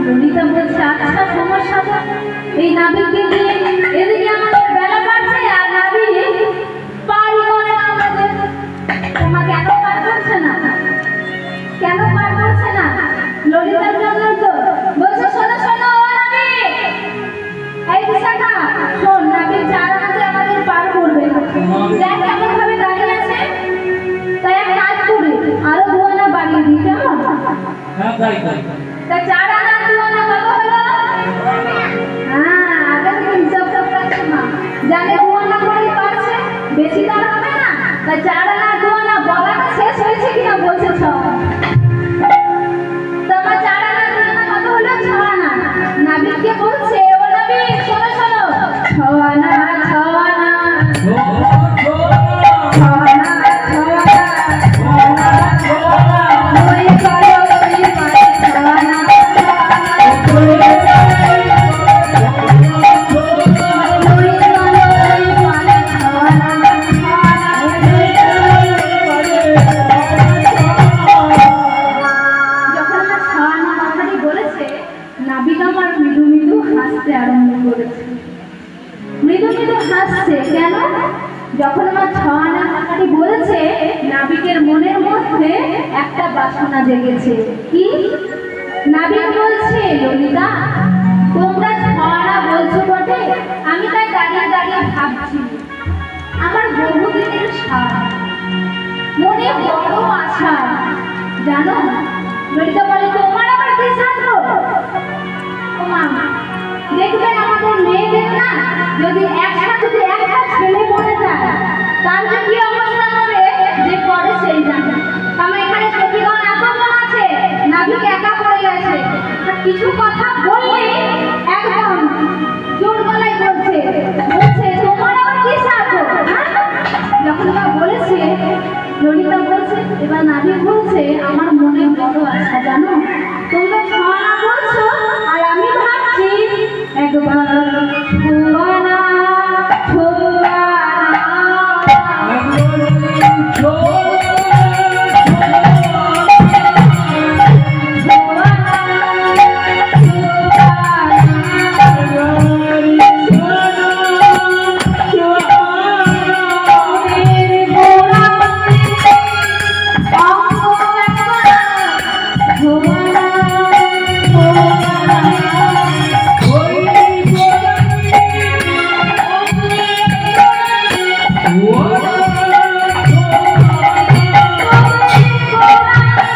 ললিতা বলছে আচ্ছা সমস্যা তো এই নাবিককে নিয়ে এদিকে আমাদের বেলা কাটছে আর নাবিক পারি করে না আমাদের। তোমা কেন পার করছে না, কেন পার করছে না? ললিতার জন্য তো বলছে শোনো শোনো ও নাবিক, এই বিশাখা শোন, নাবিক চারা আছে আমাদের পার করবে, দেখ কেমন ভাবে দাঁড়িয়ে আছে, তাই এক কাজ করি আরো দুয়ানা বাড়িয়ে দিই, কেমন? হ্যাঁ তাই তাই। তা চারা না দুয়ানা কত হলো? হ্যাঁ আগে থেকে হিসাব করতে মা জানে দুয়ানা করেই পারছে, বেশি তো আর হবে না। তা চারা না দুয়ানা বলাটা শেষ হয়েছে কিনা বলছে সব। তোমার চারা না দুয়ানা কত হলো? 6 আনা। নাবিককে বলছে ও নাবিক শোনো শোনো, 6 আনা 6 আনা কেন? যখন আমার 6 আনা টাকাটি বলেছে নাবিকের মনের মধ্যে একটা বাসনা জেগেছে। কি? নাবিক বলছে ললিতা তোমরা 6 আনা বলছো বটে, আমি তাই দাঁড়িয়ে দাঁড়িয়ে ভাবছি আমার বহুদিনের সাধ, মনে বড় আশা, জানো? ললিতা বলে তোমার আবার কি সাধ? ও মা দেখবেন আমাদের মেয়েদের না যদি একসাথে একটা ছেলে পড়ে যায় তাহলে কি অবস্থা হবে যে পরে সেই জানে। আমার এখানে সতীগণ এত আছে, নাবিক একা পড়ে গেছে, কিছু কথা বললে একদম জোর গলায় বলছে বলছে তোমার আবার কি সাথ? যখন মা বলেছে ললিতা বলছে, এবার নাবিক বলছে আমার মনে বড় আশা